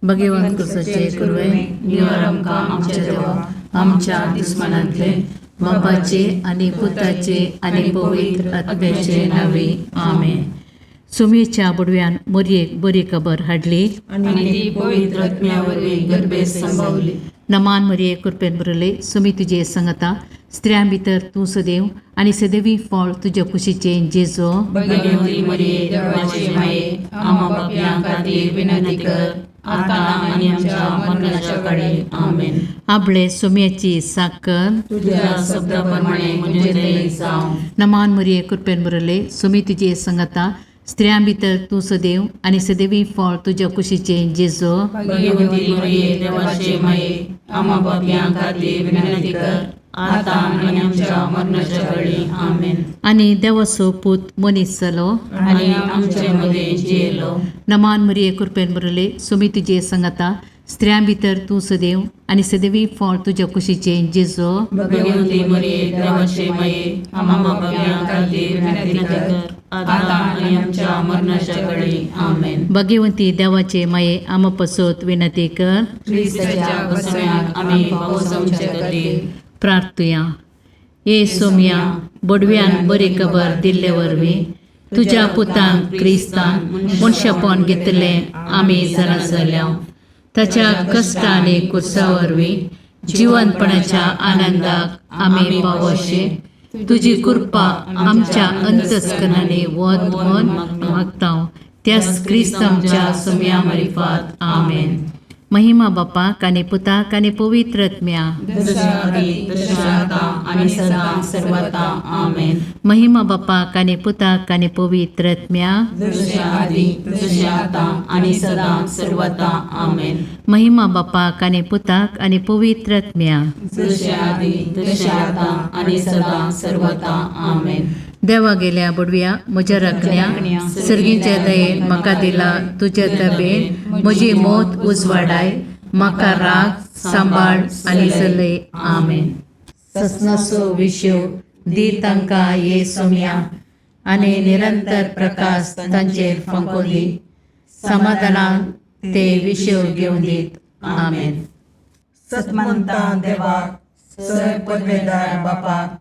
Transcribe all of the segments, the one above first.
भगवंत सचे कुर्वे निवर आमकां आमच्या देवा आमच्या दुस्मनांतले बापाचे आनी पुताचे आनी पवित्र आत्म्याचे नावे आमेन. सुमेच्या बुडव्यान मोरयेक बरी खबर हाडली आनी ती पवित्र आत्म्यावरवीं गर्भेत संभवली. नमान मरिये कृपेन बरले सुमी तुजे संगता स्त्रियां भितर तूं सदैव आनी सदैवी फळ तुज्या कुशीचे जेजो. भगवंती मरिये देवाचे माये आम्हा पापयां खातीर विनंती कर आता आनी आमच्या मरणाच्या काळी आमेन. आपले सुम्याची साकर तुझ्या शब्दाप्रमाणे म्हणजे दये जावं. नमान मरिये कृपेन बरले सुमी तुजे संगता स्त्रियां भितर तूं सदैव आनी सदैवी फळ तुज्या कुशीचे जेजो. भगवंती मरिये देवाचे माये आम्हा पापयां खातीर विनंती कर आता आनी आमच्या मरणाच्या काळी आमेन. आनी देवाचो पूत मनीस जालो आनी आमचे मदे जियेलो. नमान मरिये कृपेन बरले सुमी तुजे संगता स्त्रियां भितर तूं सदैव आनी सदैवी फळ तुज्या कुशीचे जेजो. भगवंती मरिये देवाचे माये आम्हा पापयां खातीर विनंती कर आता आनी आमच्या मरणाच्या काळी आमेन. भगवंती देवाचे माये आम पसोत विनंती कर. ख्रिस्ताच्या बसण्याक आमी पावस आमचे खातीर प्रार्थुया. ये सोम्या बडव्यान बरी खबर दिल्ले वरवीं तुज्या पुतान क्रिस्तान मनशापण घेतलें आमी जाणा जाल्या. ताच्या कश्ट आनी कुर्सा वरवीं जिवंतपणाच्या आनंदाक आमी पावोशे तुजी कृपा आमच्या अंतस्करणाने वत म्हूण मागता. त्याच क्रिस्त आमच्या सोम्या मार्फत आमेन. महिमा बापाक आनी पुताक आनी पवित्र आत्म्या जशा आदी तशा आता आनी सदां सर्वदा आमेन. महिमा बापाक आनी पुताक आनी पवित्र आत्म्या जशा आदी तशा आता आनी सदां सर्वदा आमेन. महिमा बापाक आनी पुताक आनी पवित्र आत्म्या जशा आदी तशा आता आनी सदां सर्वदा आमेन. देवा गेल्या बुडव्या म्हज्या राखण्या सर्गीच्या दयेन म्हाका दिला तुज्या तबेन म्हजी मोत उजवाडाय म्हाका राख सांबाळ आनी चलय आमेन. ससनाचो विशो दी तांकां ये सोम्या आनी निरंतर प्रकाश तांचेर फंकोन दी. समाधानान ते विशो घेवन दीत आमेन. सतमंता देवाक सर पदवेदार बापाक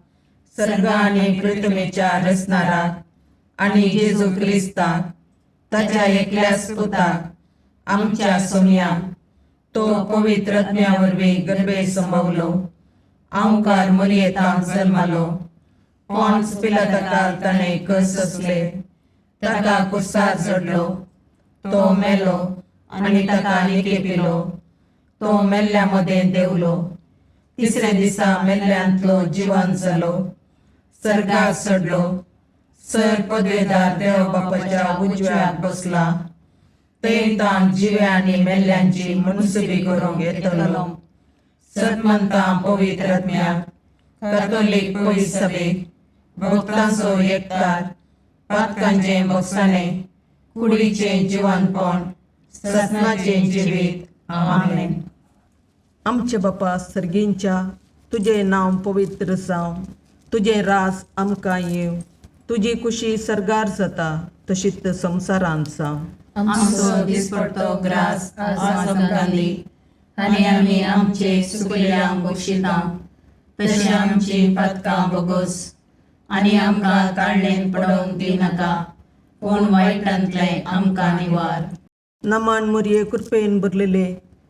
सर्ग आनी पृथ्वीच्या रचणाराक आनी जेजू क्रिस्ताक ताच्या एकल्याच पुताक आमच्या सोम्याक तो पवित्र आत्म्या वरवीं गर्भेत संभवलो. आमकां मरियेंत जल्मालो. पोंच पिलाताकाल ताणें कस सोंसले. ताका कुर्सार चडलो. तो मेलो आनी ताका निकेपिलो. तो मेल्ल्या मदें देवलो. तिसरे दिसा मेल्ल्यांतलो जिवंत जालो. सर्गाक चडलो. सर पदवेदार देव बापाच्या उजव्याक बसला. थंय ताण जिव्या आनी मेल्ल्यांची मनसुबी करूंक येतलो. सतमंतां पवित्र आत्म्याक कातोलीक पयस सभेक भक्तांचो एकठार पातकांचें बगसाणें कुडीचें जिवंतपण सतनाचें जिवीत आमेन. आमचे बापा सर्गींच्या तुझे नांव पवित्र जावं. तुझे रास आमकां येव. तुजी कुशी सर्गार जाता तशीच संवसारांत जावं. आमचो दिसपडटो ग्रास आज आमकां दी आनी आमी आमचे सुकल्यांक बक्षिता तशें आमची पातकां बोगोस आनी आमकां काळणेन पडोवंक दिनाका पूण वायटांतलें आमकां निवार. नमान मरिये कृपेन भरलेले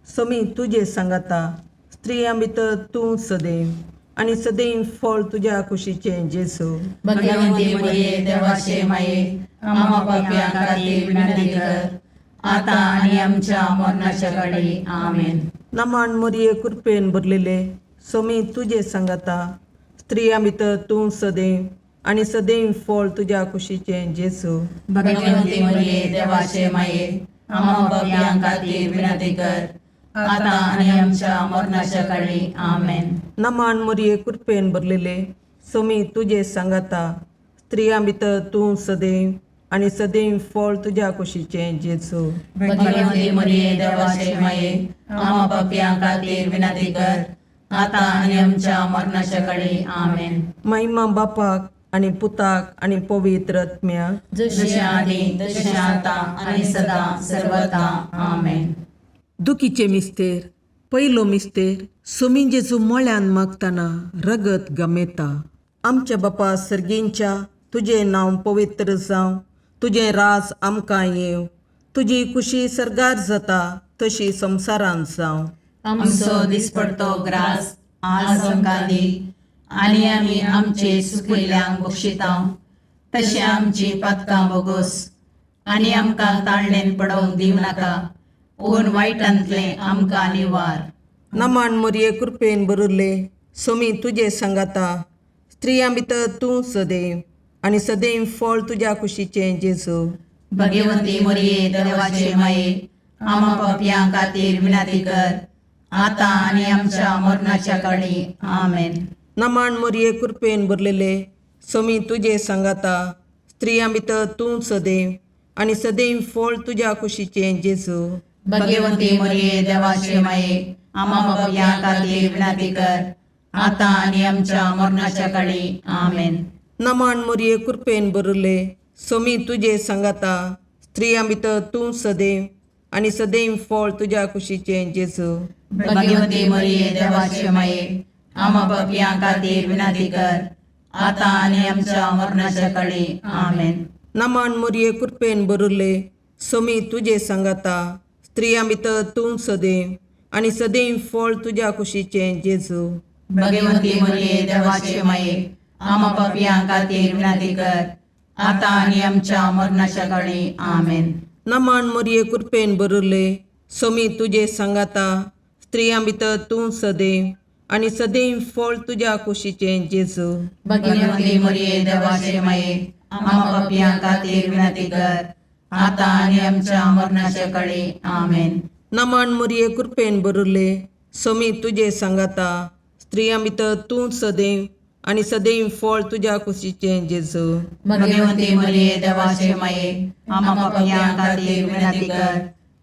समी तुजे सांगाता स्त्रियां भितर तूं सदैव आनी सदैव फळ तुज्या कुशीचें जेजू. भगवंती मरिये देवाचे माये आम्हा पापयां खातीर विनंती कर आता आनी आमच्या मरणाच्या काळी आमेन. नमान मरिये कृपेन भरलेले समी तुजे सांगाता स्त्रियां भितर तूं सदैव आनी सदैव फळ तुज्या कुशीचें जेजू. भगवंती मरिये देवाचे माये आम्हा पापयां खातीर विनंती कर आता आनी आमच्या मरणाच्या काळी आमेन. नमान मरिये कृपेन भरलेले समी तुजे सांगाता स्त्रियां भितर तूं सदैव आनी सदैव फळ तुज्या कुशीचें जेजू. भगवंती मरिये देवाचे माये आम्हा पापयां खातीर विनंती कर आता आनी आमच्या मरणाच्या काळी आमेन. महिमा बापाक आनी पुताक आनी पवित्र आत्म्याक जशें आदी तशें आता आनी सदां सर्वदा आमेन. दुखीचे मिस्तेर पयलो मिस्तेर सोमी जेजू मोळ्यान मागतना रगत गमेता. आमच्या बापा सर्गींच्या तुझे नांव पवित्र जावं, तुझे राज आमकां येव, तुजी कुशी सरगार जाता तशी संवसारांत जावं. आमचो दिसपडतो ग्रास आज आमकां दी, आनी आमी आमचे सुकिल्ल्यांक बक्षितांव, तशें आमची पातकां बोगोस, आनी आमकां ताळणेन पडोवंक दिव नाका, पूण वायटांतलें आमकां निवार. नमान मोरये कृपेन बरुल्ले सोमी तुजे सांगाता, स्त्रियां भितर तूं सदैव आनी सदैव फळ तुज्या कुशीचें जेजू. भगवंती मोरये देवाचे माये, आमा पापयां खातीर विनंती कर, आतां आनी आमच्या मरणाच्या काळी. आमेन. नमान मोरये कृपेन भरलेले सोमी तुजे सांगाता, स्त्रियां भितर तूं सदैव आनी सदैव फळ तुज्या कुशीचें जेजू. भगवंती मोरये देवाचे माये, आमा पापयां खातीर विनंती कर, आतां आनी आमच्या मरणाच्या काळी. आमेन. नमान मोरये कृपेन भरले सोमी तुजे सांगाता, स्त्रियां भितर तूं सदैव आनी सदैव फळ तुज्या कुशीचें जेजू. भगवंती मोरये देवाचे माये, आमा पापयां खातीर विनंती कर, आतां आनी आमच्या मरणाच्या काळी. आमेन. नमान मोरये कृपेन भरले सोमी तुजे सांगाता, स्त्रियां भितर तूं सदैव आनी सदैव फळ तुज्या कुशीचें जेजू. भगवंती मोरये देवाचे माये, आमा पापयां खातीर विनंती कर, आतां आनी आमच्या मरणाच्या काळी. आमेन. नमान मोरये कृपेन भरले सोमी तुजे सांगाता, स्त्रियां भितर तूं सदैव आनी सदैव फळ तुज्या कुशीचें जेजू. भगवंती मोरये देवाचे माये, आमा पापयां खातीर विनंती कर, आतां आनी आमच्या मरणाच्या काळी. आमेन. नमान मोरये कृपेन भरले सोमी तुजे सांगाता, स्त्रियां भितर तूं सदैव आनी सदैव फळ तुज्या कुशीचें जेजू. भगवंती मोरये देवाचे माये, आमा पापयां खातीर विनंती कर,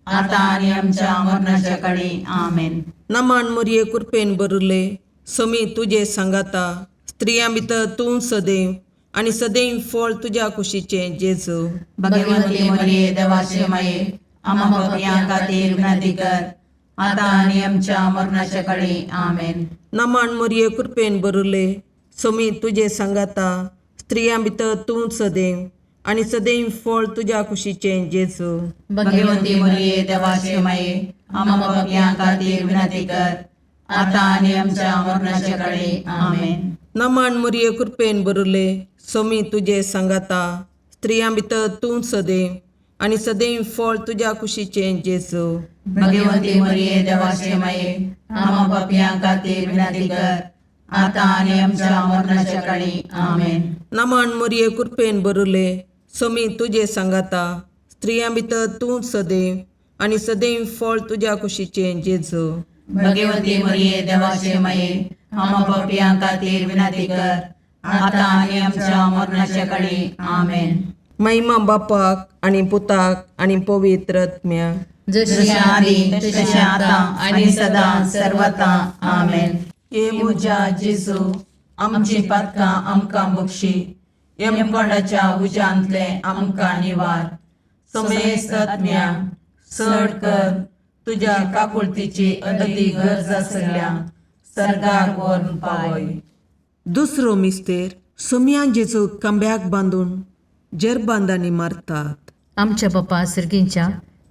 आतां आनी आमच्या मरणाच्या काळी. आमेन. नमान मोरये कृपेन भरले सोमी तुजे सांगाता, स्त्रियां भितर तूं सदैव आनी सदैव फळ तुज्या कुशीचें जेजू. भगवंती मोरये देवाचे माये, आमा पापयां खातीर विनंती कर, आतां आनी आमच्या मरणाच्या काळी. आमेन. नमान मोरये कृपेन भरले सोमी तुजे सांगाता, स्त्रियां भितर तूं सदैव आनी सदैव फळ तुज्या कुशीचें जेजू. भगवंती मोरये देवाचे माये, आमा पापयां खातीर विनंती कर, आतां आनी आमच्या मरणाच्या काळी. आमेन. नमान मोरये कृपेन भरले सोमी तुजे सांगाता, स्त्रियां भितर तूं सदैव आनी सदैव फळ तुज्या कुशीचें जेजू. भगवंती मोरये देवाचे माये, आमा पापयां खातीर विनंती कर, आतां आनी आमच्या मरणाच्या काळी. आमेन. नमान मोरये कृपेन भरले सोमी तुजे सांगाता, स्त्रियां भितर तूं सदैव आनी सदैव फळ तुज्या कुशीचें जेजू. भगवंती मोरये देवाचे माये, आमा पापयां खातीर विनंती कर, आतां आनी आमच्या मरणाच्या काळी. आमेन. महिमा बापाक आनी पुताक आनी पवित्र आत्म्याक, जशें आदी तशें आतां आनी सदां सर्वता. आमेन. हे म्हज्या जेजू, आमची पातकां आमकां बक्षी, यमकोंडाच्या उज्यांतले आमकां निवार. समेस्त आत्म्याक चड कर, तुज्या काकुळतीची अदी गरज आसल्यांक सर्गाक व्हरून पावय. दुसरो मिस्तेर सोमयान जेजू कांब्याक बांदून जरबांदांनी मारतात. आमच्या बापा सर्गींच्या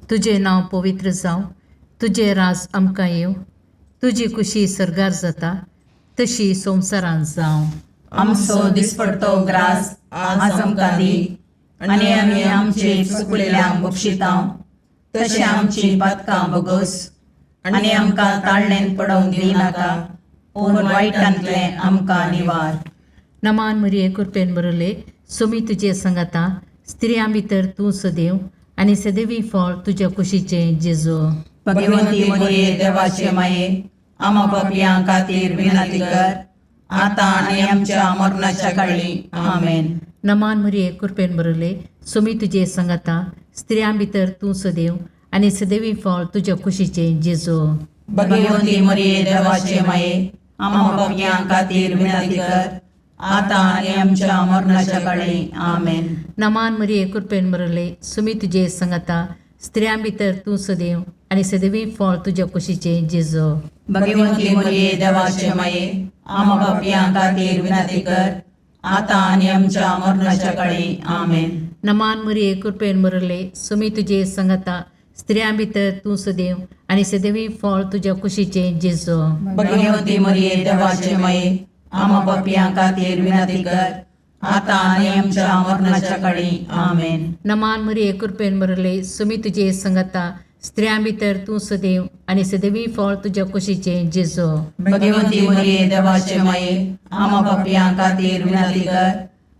तुझे नांव पवित्र जावं, तुझे राज आमकां येव, तुजी कुशी सरगार जाता तशी संवसारांत जावं. आमचो दिसपडतो ग्रास आज आमकां दी, आनी आमी आमचे चुकलेल्यांक बक्षितांव, तशें आमची पातकां बोगोस, आनी आमकां ताळणेन पडोवंक दी नाका, पूण वायटांतलें आमकां निवार. नमान मोरये कृपेन भरले सोमी तुजे सांगाता, स्त्रियां भितर तूं सदैव आनी सदैवी फळ तुज्या कुशीचें जेजू. भगवंती मोरये देवाचे माये, आमा पापयां खातीर विनंती कर, आतां आनी आमच्या मरणाच्या काळी. आमेन. नमान मोरये कृपेन भरले सोमी तुजे सांगाता, स्त्रियां भितर तूं सदैव आनी सदैवी फळ तुज्या कुशीचें जेजू. भगवंती मोरये देवाचे माये, आमा पापयां खातीर विनंती कर, आतां आनी आमच्या मरणाच्या काळी. आमेन. नमान मोरये कृपेन भरले सोमी तुजे सांगाता, स्त्रियां भितर तूं सदैव आणि सदैवी फळ तुझ्या कुशीचे जेजू. भगवंती मरिये देवाचे माये आम्हा पापियां खातीर विनंती कर आता आणि आमच्या मरणाच्या काळी आमेन. नमान मरिये कृपेन बरले सुमी तुझे संगता स्त्रियां भितर तू सदैव आणि सदैवी फळ तुझ्या कुशीचे जेजू. भगवंती मरिये देवाचे माये आम्हा पापियां खातीर विनंती कर आता आणि आमच्या मरणाच्या काळी आमेन. नमान मरिये कृपेन बरले सुमी तुझे संगता स्त्रियां भितर तू सदैव आणि सदैवी फळ तुझ्या कुशीचे जेजू. भगवंती मरिये देवाचे माये आम्हा पापियां खातीर विनंती कर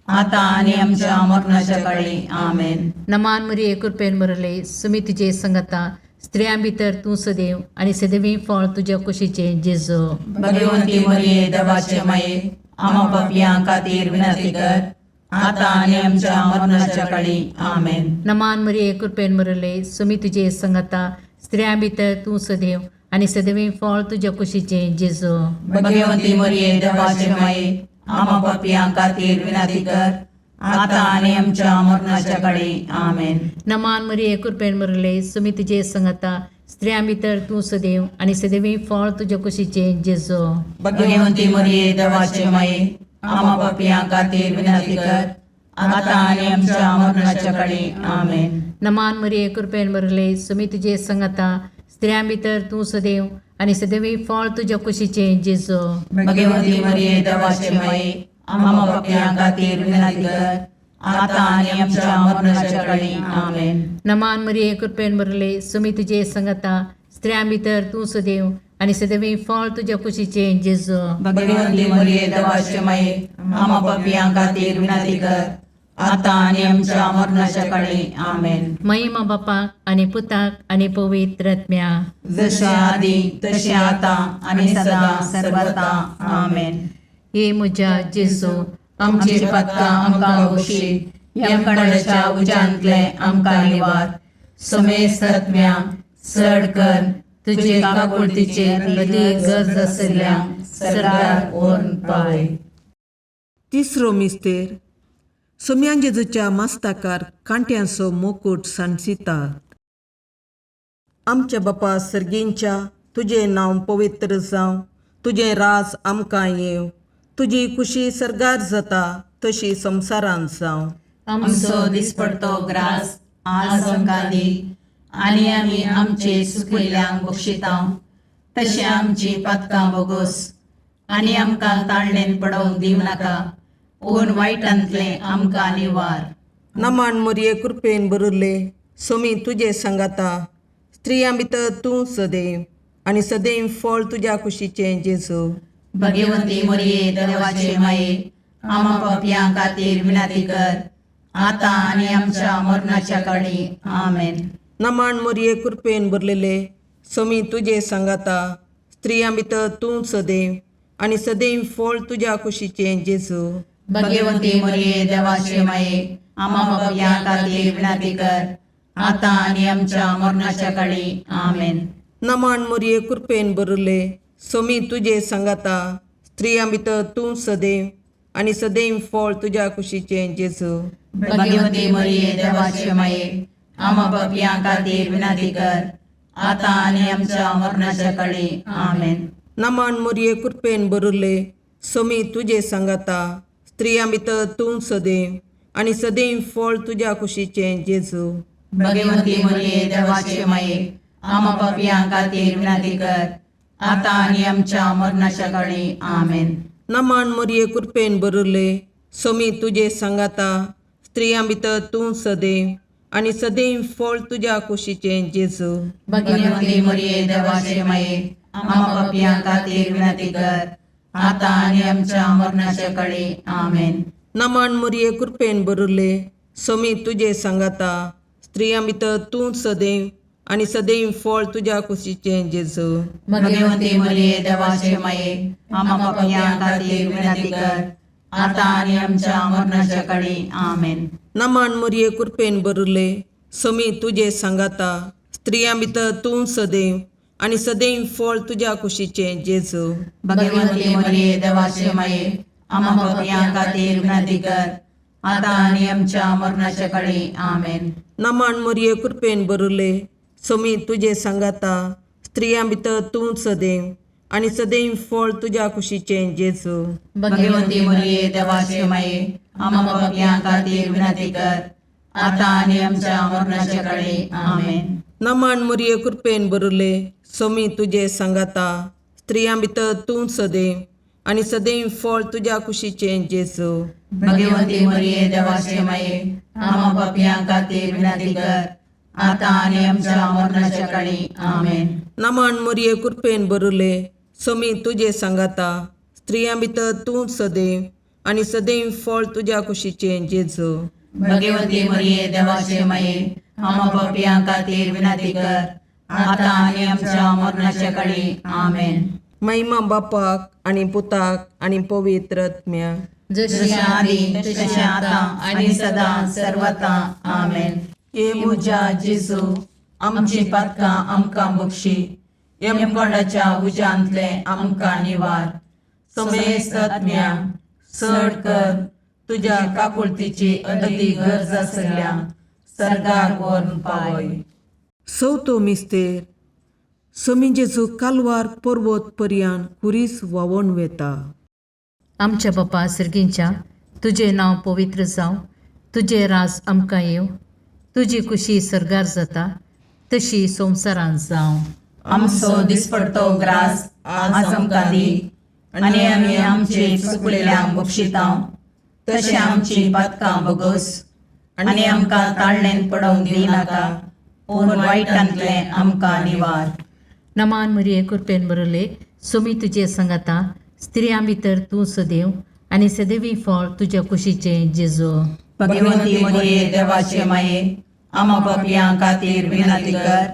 आता आणि आमच्या मरणाच्या काळी आमेन. नमान मरिये कृपेन बरले सुमी तुझे संगता स्त्रियां भितर तू सदैव आणि सदैवी फळ तुझ्या कुशीचे जेजू. भगवंती मरिये देवाचे माये आम्हा पापियां खातीर विनंती कर आता आणि आमच्या मरणाच्या काळी आमेन. नमान मरिये कृपेन बरले सुमी तुझे संगता स्त्रियां भितर तू सदैव आणि सदैवी फळ तुझ्या कुशीचे जेजू. भगवंती मरिये देवाचे माये आम्हा पापियां खातीर विनंती कर आता आणि आमच्या मरणाच्या काळी आमेन. नमान मरिये कृपेन बरले सुमी तुझे संगता स्त्रियां भितर तू सदैव आणि सदैवी फळ तुझ्या कुशीचे जेजू. भगवंती मरिये देवाचे माये आम्हा पापियां खातीर विनंती कर आता आणि आमच्या मरणाच्या काळी आमेन. नमान मरिये कृपेन बरले सुमी तुझे संगता स्त्रियां भितर तू सदैव आणि सदैवी फळ तुझ्या कुशीचे जेजू. भगवंती मरिये देवाचे माये आम्हा पापियां खातीर विनंती कर आता आणि आमच्या मरणाच्या काळी आमेन. नमान मरिये कृपेन बरले सुमी तुझे संगता स्त्रियां भितर तू सदैव आणि सदैवी फळ तुझ्या कुशीचे जेजू. भगवंती मरिये देवाचे माये आम्हा पापियां खातीर विनंती कर आता आणि आमच्या मरणाच्या काळी आमेन. महिमा बापाक आणि पुताक आणि पवित्र आत्म्या जसे आधी तसे आता आणि सदा सर्वदा आमेन. हे म्हज्या जेजू आमची पत्कां आमकां बक्षी यमकणाच्या उजांतले आमकां निवार. समेस्त आत्म्यांक चड कर तुजे काकुळतीचेर कधी गरज आसल्यांक सरकार व्हरून पावय. तिसरो मिस्तेर सोम्यान जेजूच्या मस्तकार कांट्यांचो मुकुट सांसितात. आमच्या बापा सर्गींच्या तुझे नांव पवित्र जावं, तुझे राज आमकां येव, तुजी खुशी सरगार जाता तशी संवसारांत जावं. आमचो दिसपडतो ग्रास आज आमकां दी आनी आमी आमचे सुकयल्यांक बक्षितांव. तशें आमची पथकां बोगोस आनी आमकां ताळणेन पडोवंक दिवं नाका पूण वायटांतले आमकां निवार. नमान मरिये कृपेन बरले सोमी तुझे संगाता स्त्रियां भितर तूं सदैव आणि सदैव फळ तुझ्या कुशीचे जेजू. भगवंती मरिये देवाचे माये आम्हा पापियां खातीर विनंती कर आता आनी आमच्या मरणाच्या काळी आमेन. नमान मरिये कृपेन बरलेले सोमी तुझे संगाता स्त्रियां भितर तूं सदैव आणि सदैव फळ तुझ्या कुशीचे जेजू. भगवंती मरिये देवाचे माये आम्हा पापियां खातीर विनंती कर आता आनी आमच्या मरणाच्या काळी आमेन. नमान मरिये कृपेन बरले सोमी तुझे संगाता स्त्रियां भितर तूं सदैव आणि सदैव फळ तुझ्या कुशीचे जेजू. भगवंती मरिये देवाचे माये आम्हा पापियां खातीर विनंती कर आता आनी आमच्या मरणाच्या काळी आमेन. नमान मरिये कृपेन बरले सोमी तुझे संगाता स्त्रियां भितर तूं सदैव आणि सदैव फळ तुझ्या कुशीचे जेजू. भगवंती मरिये देवाचे माये आम्हा पापियां खातीर विनंती कर आता आनी आमच्या मरणाच्या काळी आमेन. नमान मरिये कृपेन बरले सोमी तुझे संगाता स्त्रियां भितर तूं सदैव आणि सदैव फळ तुझ्या कुशीचे जेजू. भगवंती मरिये देवाचे माये आम्हा पापियां खातीर विनंती कर आता आनी आमच्या मरणाच्या काळी आमेन. नमान मरिये कृपेन बरले सोमी तुझे संगाता स्त्रियां भितर तूं सदैव आणि सदैव फळ तुझ्या कुशीचे जेजू. भगवंती मरिये देवाचे माये आम्हा पापियां खातीर विनंती कर आता आनी आमच्या मरणाच्या काळी आमेन. नमान मरिये कृपेन बरले सोमी तुझे संगाता स्त्रियां भितर तूं सदैव आणि सदैव फळ तुझ्या कुशीचे जेजू. भगवंती मरिये देवाचे माये आम्हा पापियां खातीर विनंती कर आता आनी आमच्या मरणाच्या काळी आमेन. नमान मरिये कृपेन बरले सोमी तुझे सांगाता स्त्रियां भितर तूं सदैव आनी सदैव फळ तुज्या कुशीचे जेजू. भगवंती मरिये देवाचे माये आम्हा पापियां खातीर विनंती कर आता आणि आमच्या मरणाच्या काळी आमेन. नमन मुरये कृपेन बरले सोमी तुझे सांगाता स्त्रियां भितर तूं सदैव आनी सदैव फळ तुज्या कुशीचे जेजू. भगवंती मरिये देवाचे माये आम्हा पापियां खातीर विनंती कर आता आणि आमच्या मरणाच्या काळी आमेन. नमन मुरये कृपेन बरले सोमी तुझे सांगाता स्त्रियां भितर तूं सदैव आनी सदैव फळ तुज्या कुशीचे जेजू. भगवंती मरिये देवाचे माये आम्हा पापियां खातीर विनंती कर आता आणि आमच्या मरणाच्या काळी आमेन. महिमा बापाक आनी पुताक आनी पवित्र आत्म्याक. जशी आदी तशी आता आणि सदा सर्वता आमेन. ये मुजा जेजू आमची पातकां आमकां बक्षी. यमकोंडाच्या उज्यांतले आमकां निवार. समेस्त आत्म्या चड कर तुज्या काकुळतीची अदी गरज आसल्या सर्गाक व्हरून पावय. चवथो मिस्तेर सोमी जेजू कालवार पर्वत पर्यान कुरीस व्हांवून वेता. आमच्या बापा सर्गींच्या तुझे नांव पवित्र जावं, तुझे राज आमकां येव, तुजी कुशी सरगार जाता तशी संवसारांत जावं. आमचो दिसपडतो ग्रास आज आमकां दी आनी आमी आमचे चुकलेल्यांक बक्षितांव तशें आमची पातकां बोगोस आनी आमकां ताळणेन पडोवंक दिनाका पूण वायटांतले आमकां निवार. नमान मरिये कृपेन बरले सोमी तुजे सांगाता स्त्रियां भितर तूं सदैव आनी सदैवी फळ तुज्या कुशीचे जेजू. भगवंती मरिये देवाचे माये आम्हा पापियां खातीर विनंती कर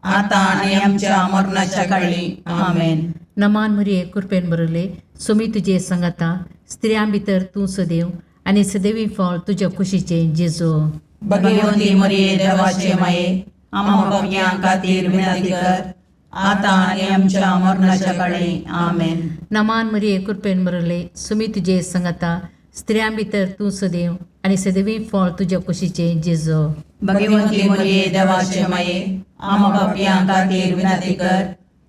आता आणि आमच्या मरणाच्या काळी आमेन. नमान मरिये कृपेन बरले सोमी तुजे सांगाता स्त्रियां भितर तूं सदैव आनी सदैवी फळ तुज्या कुशीचे जेजू. भगवंती मरिये देवाचे माये आम्हा पापियां खातीर विनंती कर आता आणि आमच्या मरणाच्या काळी आमेन. नमान मरिये कृपेन बरले सोमी तुजे सांगाता स्त्रियां भितर तूं सदैव आनी सदैवी फळ तुज्या कुशीचे जेजू. भगवंती मरिये देवाचे माये आम्हा पापियां खातीर विनंती कर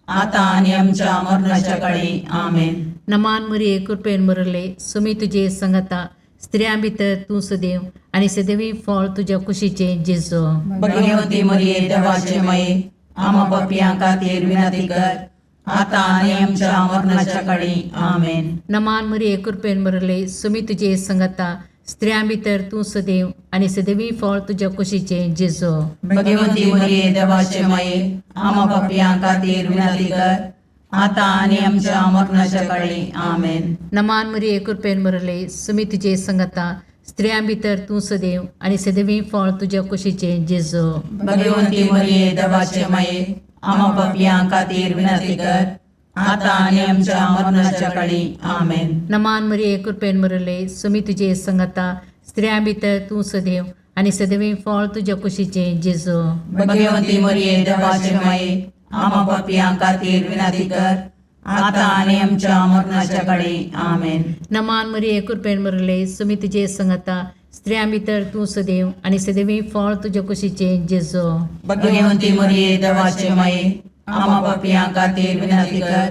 आता आणि आमच्या मरणाच्या काळी आमेन. नमान मरिये कृपेन बरले सोमी तुजे सांगाता स्त्रियां भितर तूं सदैव आनी सदैवी फळ तुज्या कुशीचे जेजू. भगवंती मरिये देवाचे माये आम्हा पापियां खातीर विनंती कर आता आणि आमच्या मरणाच्या काळी आमेन. नमान मरिये कृपेन बरले सोमी तुजे सांगाता स्त्रियां भितर तूं सदैव आनी सदैवी फळ तुज्या कुशीचे जेजू. भगवंती मरिये देवाचे माये आम्हा पापियां खातीर विनंती कर आता आणि आमच्या मरणाच्या काळी आमेन. नमान मरिये कृपेन बरले सोमी तुजे सांगाता स्त्रियां भितर तूं सदैव आनी सदैवी फळ तुज्या कुशीचे जेजू. भगवंती मरिये देवाचे माये आम्हा पापियां खातीर विनंती कर आता आणि आमच्या मरणाच्या काळी आमेन. नमान मरिये कृपेन बरले सोमी तुजे सांगाता स्त्रियां भितर तूं सदैव आनी सदैवी फळ तुज्या कुशीचे जेजू. भगवंती मरिये देवाचे माये आम्हा पापियां खातीर विनंती कर आता आणि आमच्या मरणाच्या काळी आमेन. नमान मरिये कृपेन बरले सोमी तुजे सांगाता स्त्रियां भितर तूं सदैव आनी सदैवी फळ तुज्या कुशीचे जेजू. भगवंती मरिये देवाचे माये आम्हा पापियां खातीर विनंती कर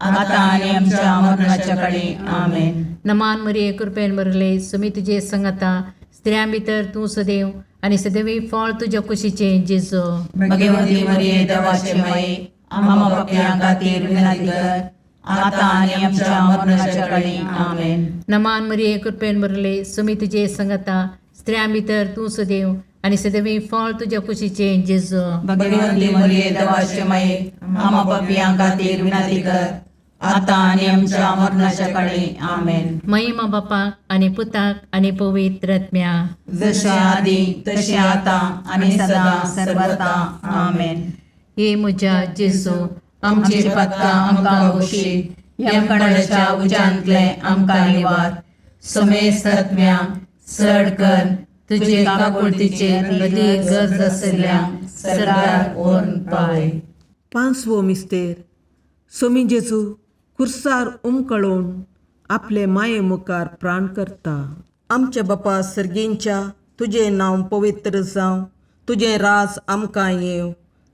आता आणि आमच्या मरणाच्या काळी आमेन. नमान मरिये कृपेन बरले सोमी तुजे सांगाता स्त्रियां भितर तूं सदैव आनी सदैवी फळ तुज्या कुशीचे जेजू. भगवंती मरिये देवाचे माये आम्हा पापियां खातीर विनंती कर आता आणि आमच्या मरणाच्या काळी आमेन. नमान मरिये कृपेन बरले सोमी तुजे सांगाता स्त्रियां भितर तूं सदैव आनी सदैवी फळ तुज्या कुशीचे जेजू. भगवंती मरिये देवाचे माये आम्हा पापियां खातीर विनंती कर आता आणि आमच्या मरणाच्या काळी आमेन. महिमा बापाक आनी पुताक आनी पवित्र आत्म्याक. जशे आदी तशे आता आणि सदा सर्वता आमेन. हे म्हज्या जेजू आमची पातकां आमकां बक्षी. यमकणाच्या उज्यांतले आमकां निवार. समेस्त आत्म्या चड कर तुजे काकुळतीचे अदीक गरज आसल्यांक सरकार व्हरून पावय. पांचवो मिस्तेर सोमी जेजू खुर्सार उमकळून आपले माये मुखार प्राण करता. आमच्या बापा सर्गींच्या तुझे नांव पवित्र जावं, तुझे राज आमकां येव,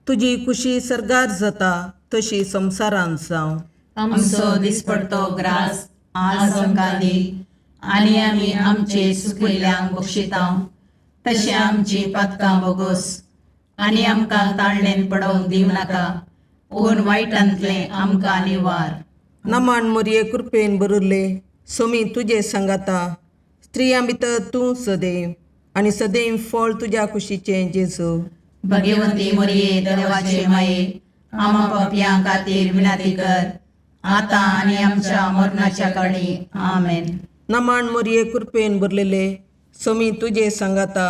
तुजी कुशी सरगार जाता तशी संवसारांत जावं. आमचो दिसपडतो ग्रास आज आमकां दी, आनी आमी आमचे सुकिल्ल्यांक बक्षितांव. तशें आमची पातकां बोगोस, आनी आमकां ताळणेन पडोवंक दिवं नाका, पूण वायटांतलें आमकां निवार. नमान मोरये कृपेन बरिल्ले, सोमी तुजे सांगाता, स्त्रियां भितर तूं सदैव, आनी सदैव फळ तुज्या कुशीचें जेजू. भगवंती मोरये देवाचे माये, आमा पापयां खातीर विनाती कर, आतां आनी आमच्या मरणाच्या काळी. आमेन. नमान मोरये कृपेन बरलेले, सोमी तुजे सांगाता,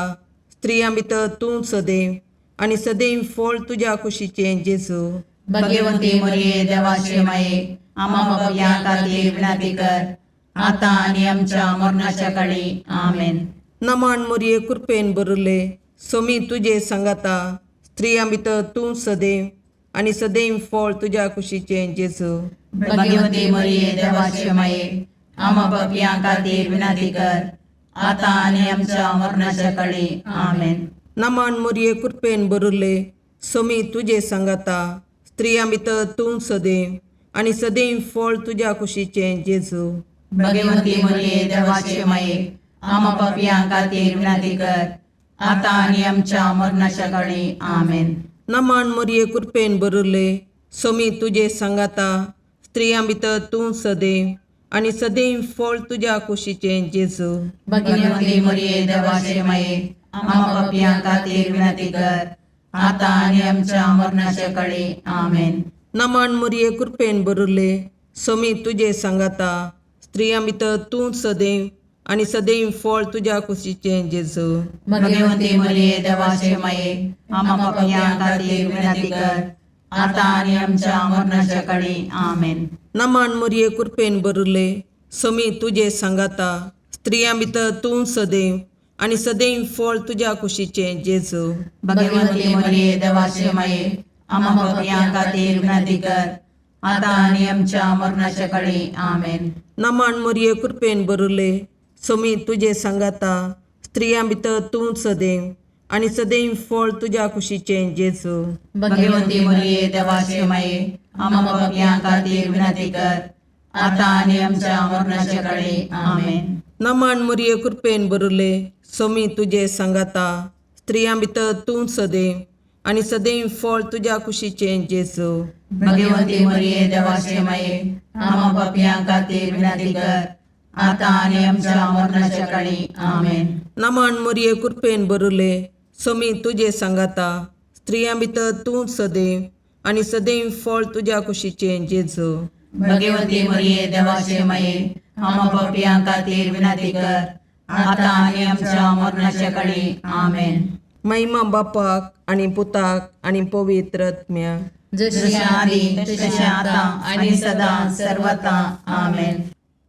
स्त्रियां भितर तूं सदैव, आनी सदैव फळ तुज्या कुशीचें जेजू. भगवंती मोरये देवाचे माये, आमा पापयां खातीर विनाती कर, आतां आनी आमच्या मरणाच्या काळी. आमेन. नमान मोरये कृपेन बरले, सोमी तुजे सांगाता, स्त्रियां भितर तूं सदैव, आनी सदैव फळ तुज्या कुशीचें जेजू. भगवंती मोरये देवाचे माये, आमा पापयां खातीर विनाती कर, आतां आनी आमच्या मरणाच्या काळी. आमेन. नमान मोरये कृपेन बरले, सोमी तुजे सांगाता, स्त्रियां भितर तूं सदैव, आनी सदैव फळ तुज्या कुशीचें जेजू. भगवंती मोरये देवाचे माये, आमा पापयां खातीर विनाती कर, आतां आनी आमच्या मरणाच्या काळी. आमेन. नमान मोरये कृपेन बरले, सोमी तुजे सांगाता, स्त्रियां भितर तूं सदैव, आनी सदैव फळ तुज्या कुशीचें जेजू. भगवंती मोरये देवाचे माये, आमा पापयां खातीर विनाती कर, आतां आनी आमच्या मरणाच्या काळी. आमेन. नमान मोरये कृपेन बरले, सोमी तुजे सांगाता, स्त्रियां भितर तूं सदैव, आनी सदैव फळ तुज्या कुशीचें जेजू. भगवंती मोरये देवाचे माये, आमा पापयां खातीर विनाती कर, आतां आनी आमच्या मरणाच्या काळी. आमेन. नमान मोरये कृपेन बरले, सोमी तुजे सांगाता, स्त्रियां भितर तूं सदैव, आनी सदैव फळ तुज्या कुशीचें जेजू. भगवंती मोरये देवाचे माये, आमा पापयां खातीर विनाती कर, आतां आनी आमच्या मरणाच्या काळी. आमेन. नमान मोरये कृपेन बरले, सोमी तुजे सांगाता, स्त्रियां भितर तूं सदैव, आनी सदैव फळ तुज्या कुशीचें जेजू. भगवंती मोरये देवाचे माये, आमा पापयां खातीर विनाती कर, आतां आनी आमच्या मरणाच्या काळी. आमेन. नमान मोरये कृपेन बरले, सोमी तुजे सांगाता, स्त्रियां भितर तूं सदैव, आनी सदैव फळ तुज्या कुशीचें जेजू. भगवंती मोरये देवाचे माये, आमा पापयां खातीर विनाती कर, आतां आनी आमच्या मरणाच्या काळी. आमेन. नमान मोरये कृपेन बरले, सोमी तुजे सांगाता, स्त्रियां भितर तूं सदैव, आनी सदैव फळ तुज्या कुशीचें जेजू. भगवंती मोरये देवाचे माये, आमा पापयां खातीर विनाती कर, आतां आनी आमच्या मरणाच्या काळी. आमेन. महिमा बापाक आनी पुताक आनी पवित्र आत्म्याक, जशें आदी तशें आतां आनी सदां सर्वता. आमेन.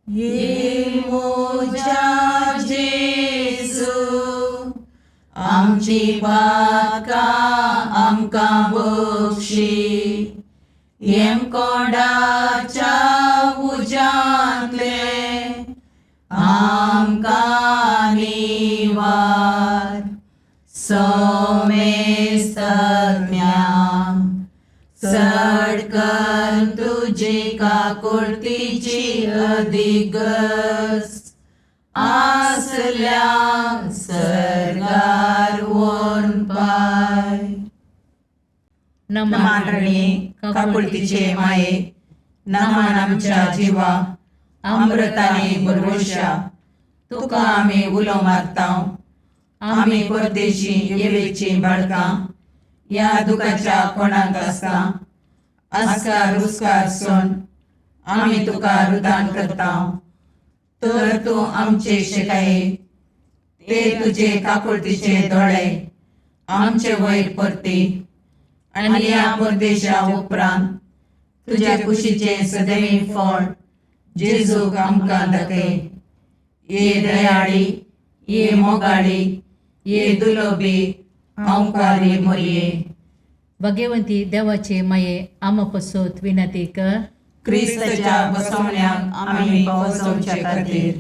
ये मोजा जेजू, आमची पातकां आमकां बक्षी, येम कोणाच्या उजांतले आमकां निवार. सोमेस्त सडकन तुजी काकुळतीची अधिगस, आसल्या सरगार वोन पाय. नमान रणे काकुळतीचे माये, नमान आमच्या जिवा, अमृताने भरवशा, तुका आमी उलो मारतांव. आमी परदेशी येवेची बाळकां, या दुखाच्या कोणाक आसता, आस्कार उस्कार सोन आमी तुका रुदान करतांव. तर तूं आमचे शिकाये, ते तुजे काकुळतीचे दोळे आमचे वयर परती, आनी या परदेशा उपरांत तुज्या कुशीचे सदैव फळ जेजूक आमकां दाखय. ये दयाळी, ये मोगाळी, ये दुलोबी, अवकारी मोरये. भगवंती देवाचे माये, आमा पसोत विनंती कर. क्रिस्ताच्या बसवण्याक आमी पावसोवचे खातीर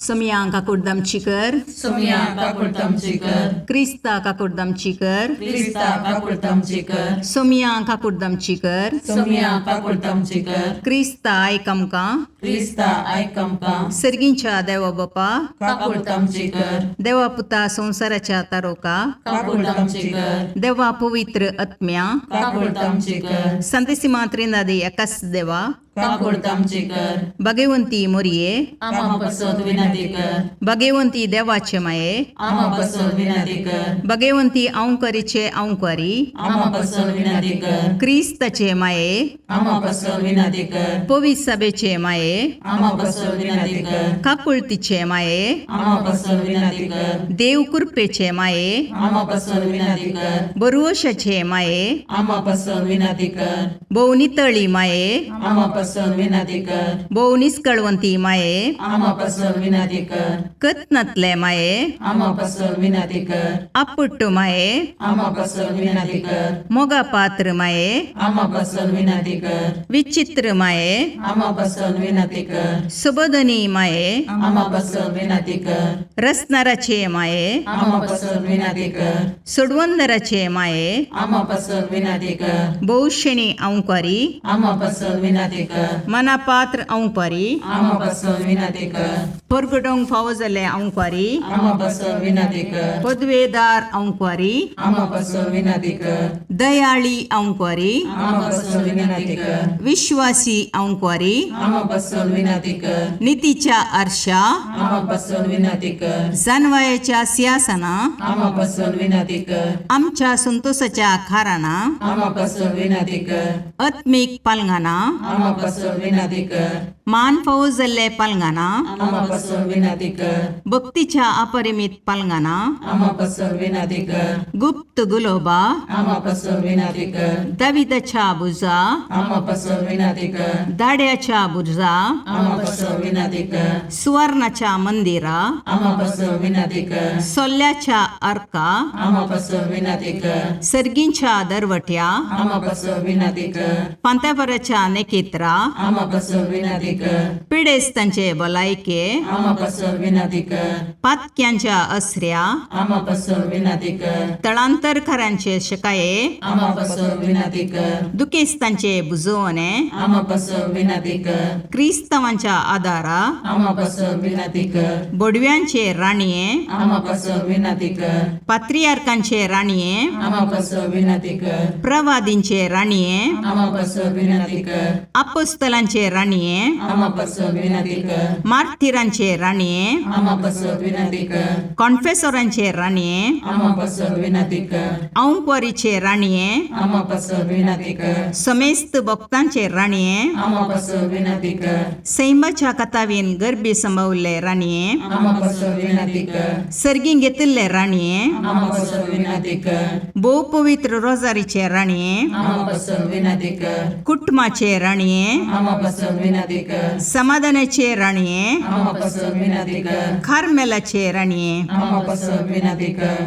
सोमया काकुडदामचीकर, सोमया काकुडतामचीकर, क्रिस्ता काकुडदामचीकर, क्रिस्ता काकुडतामचीकर, सोमया काकुडदामचीकर, सोमया काकुडतामचीकर, क्रिस्ता आयकमका, क्रिस्ता आयकमका, सर्गींच्या देवा बापा, काकुडतामचीकर, देवा पुता संसाराच्या तारोका, काकुडतामचीकर, देवा पवित्र आत्म्या, काकुडतामचीकर, संतसिमा त्रिनादी एकाच देवा, काकुडतामचीकर, भगवंती मोरये, आमा पसोद विनंती कर, भगवंती देवाचे माये, आमा पसोद विनंती कर, भगवंती औंकरीचे औंकारी, आमा पसोद विनंती कर, क्रिस्ताचे माये, आमा पसोद विनंती कर, पवित्र सभेचे माये, आमा पसोद विनंती कर, काकुळतीचे माये, आमा पसोद विनंती कर, देव कृपेचे माये, आमा पसोद विनंती कर, बरुवशाचे माये, आमा पसोद विनंती कर, भोवनितळी माये, आमा पसोद विनंती कर, भोवनिस्कळवंती माये, आमा पसोद विनंती कर, कतनातले माये, आमा पसोद विनंती कर, अपुट्टू माये, आमा पसोद विनंती कर, मोगा पात्र माये, आमा पसोद विनंती कर, विचित्र माये, आमा पसोद विनंती कर, सुबोधनी माये, आमा पसोद विनंती कर, रसनाराचे माये, आमा पसोद विनंती कर, सुडवंदराचे माये, आमा पसोद विनंती कर, बहुशणी औंकारी, आमा पसोद विनंती कर, मनापात्र औंकारी, आमा पसोद विनंती कर, परगडोंग फावो जाल्ले औंकारी, आमा पसोद विनंती कर, पदवेदार औंकारी, आमा पसोद विनंती कर, दयाळी औंकारी, आमा पसोद विनंती कर, विश्वासी औंकारी, आमा पसोद विनंती कर, नीतीच्या आरशा, आमा पसोद विनंती कर, जानवायाच्या सिंहासना, आमा पसोद विनंती कर, आमच्या संतोषाच्या खाराना, आमा पसोद विनंती कर, आत्मिक पालंगाना, आमा पसोद विनंती कर, मान फावो जाल्ले पालंगाना, आमा पसोद विनंती कर, भक्तीच्या अपरिमित पालंगाना, आमा पसोद विनंती कर, गुप्त गुलोबा, आमा पसोद विनंती कर, दाविदाच्या बुजा, आमा पसोद विनंती कर, दाड्याच्या बुजा, आमा पसोद विनंती कर, सुवर्णाच्या मंदिरा, आमा पसोद विनंती कर, सोल्ल्याच्या अर्का, आमा पसोद विनंती कर, सर्गींच्या दरवट्या, आमा पसोद विनंती कर, पांत्यापराच्या नेकेत्रा, आमा पसोद विनंती कर, पिडेस्तांचे भलायके, आमा पसोद विनंती कर, पातक्यांच्या अस्र्या, आमा पसोद विनंती कर, तळांतरकारांचे शकाये, आमा पसोद विनंती कर, दुखेस्तांचे बुजवणे, आमा पसोद विनंती कर, क्रिस्तवांच्या आदारा, आमा पसोद विनंती कर, बोडव्यांचे राणीये, आमा पसोद विनंती कर, पात्रियार्कांचे राणीये, आमा पसोद विनंती कर, प्रवादींचे राणीये, आमा पसोद विनंती कर, अपोस्तलांचे राणीये, आमा पसोद विनंती कर, मार्थिरांचे राणीये, आमा पसोद विनंती कर, कॉन्फेसोरांचे राणीये, आमा पसोद विनंती कर, औंकवारीचे राणीये, आमा पसोद विनंती कर, समेस्त भक्तांचे राणीये, आमा पसोद विनंती कर, सैमाच्या कथावीन गर्भी संभवले राणीये, आमा पसोद विनंती कर, सर्गीं घेतिल्ले राणीये, आमा पसोद विनंती कर, भोव पवित्र रोजारीचे राणीये, आमा पसोद विनंती कर, कुटुंबाचे राणीये, आमा पसोद विनंती कर, समाधानाचे राणीये, आमा पसोद विनंती कर, खारमेलाचे राणीये, आमा पसोद विनंती कर,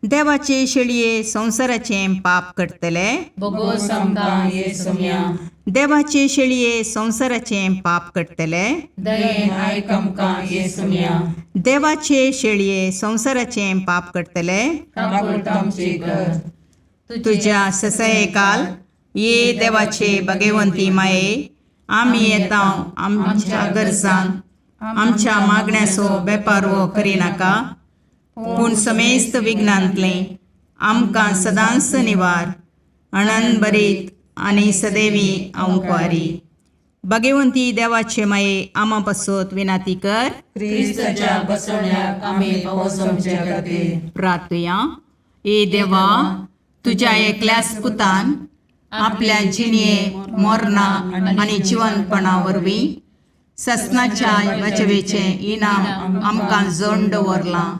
देवाचे शेळये संसाराचे पाप करतले, बोगोस आमकां येसुम्या, देवाचे शेळये संसाराचे पाप करतले, दयेन आयक आमकां येसुम्या, देवाचे शेळये संसाराचे पाप करतले, काकुळतामची कर, तुझ्या ससये काल ये देवाचे भगवंती माये, आम्ही येता आमच्या गरजांक आमच्या मागण्याचो बेपारवो करिनाका, पूण समेस्त विघ्नांतले आमकां सदांच निवार, आनंद बरीत आनी सदैवी औंकवारी. भगवंती देवाचे माये आमा पासत विनाती कर. क्रिस्ताच्या बसवण्याक आमी पावसोमचे खातीर प्रार्थया. ए देवा, तुझ्या एकल्याच पुतान आपल्या जिणये मोरणा आनी जिवंतपणा वरवीं ससनाच्या वाचवेचे इनाम आमकां जोडून दवरलां.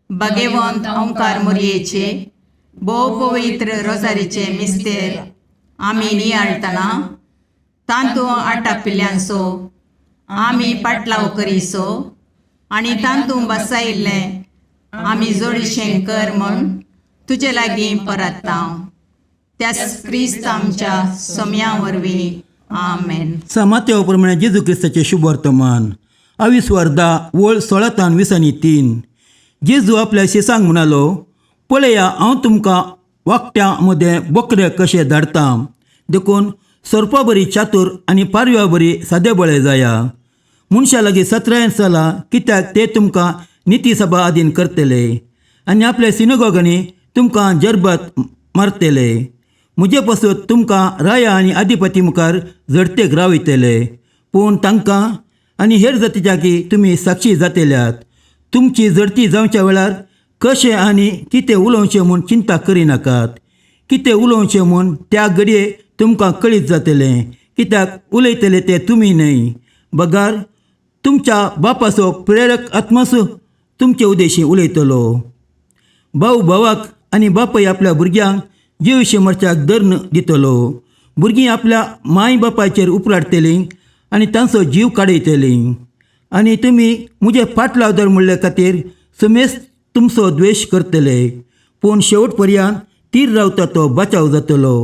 भगवंत ओंकार मोरयेचे भोव पवित्र रोजारीचे मिस्तेर आमी नियाळतना तांतूं आटापिल्ल्यांचो आमी पाटलाव करिसो आनी तांतूं बसायिल्लें आमी जोडीशें कर म्हूण तुजे लागीं परतता. त्याच क्रिस्त आमच्या सोम्या वरवीं. आमेन. मातेव प्रमाणे जेजू क्रिस्ताचे शुभ वर्तमान. अविस्वर्धा वळ 16:20-3. जेजू आपल्या शिसांक म्हणालो, पळया हांव तुमकां वाकट्यां मदें बोकडे कशे धाडटां. देखून सर्पा बरी चातूर आनी पारव्या बरी सादेबळे जाया. मनशा लागीं 17 सालां, कित्याक ते तुमकां नितीसभा अधीन करतले आनी आपल्या सिनगॉगांनी तुमकां जरबत मारतले. म्हजे पासून तुमकां राया आनी अधिपती मुखार झडतेक रावयतले. पूण तांकां आनी हेर जातीच्याकी तुमी साक्षी जातल्यात. तुमची झडती जावच्या वेळार कशें आनी कितें उलोवचें म्हूण चिंता करिनाकात. कितें उलोवचें म्हूण त्या घडये तुमकां कळीत जातलें, कित्याक उलयतले ते तुमी न्हय. बगार तुमच्या बापाचो प्रेरक आत्मोस तुमचे उदेशी उलयतलो. भाऊ भावाक आनी बापाय आपल्या भुरग्यांक जीव मरच्याक दर्न दितलो. भुरगीं आपल्या माय बापायचेर उपराडटलीं आनी तांचो जीव काडयतलीं. आनी तुमी म्हजे फाटलावदर म्हणले खातीर समेस्त तुमचो द्वेश करतले. पूण शेवट पर्यंत तीर रावता तो बचाव जातलो.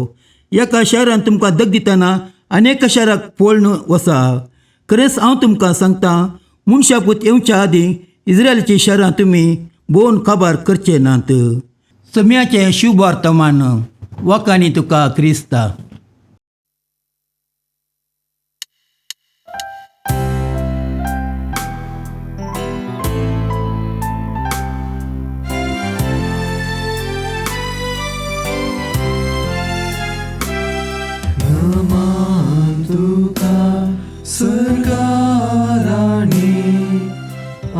एका शारान तुमकां दग दितना अनेक शाराक पळोवन वसा. खरेंच हांव तुमकां सांगतां, मनशापूत येवच्या आदीं इस्रायलाची शारां तुमी भोवन काबार करचे नात. सम्याचे शुभ वर्तमान. वकानी तुका क्रिस्ता.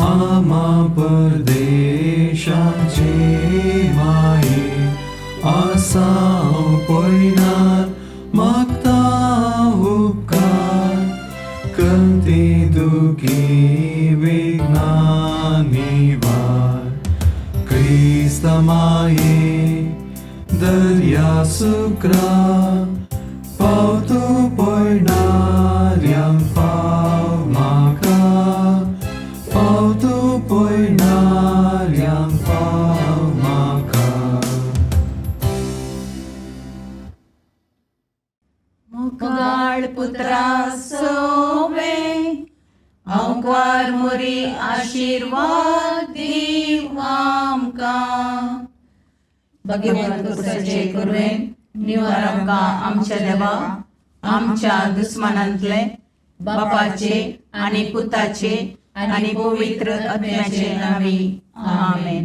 आमा परदेशाचे माये आसां पयनात मागता उपकार कंती दुखी वेगनानी वार क्रिस्त माये दर्या सुक्रा पावतो पयणाऱ्यांक पाव म्हाका पावतो पयणाऱ्यांक पाव म्हाका. मुगाळ पुत्रा सोवे अवकार मोरी आशीर्वाद दीव आमकां. भगवंत पुरुषाचे करुवेन निवार आमकां आमच्या देवा आमच्या दुस्मनांतले बापाचे आनी पुताचे आनी पवित्र आत्म्याचे नावी. आमेन.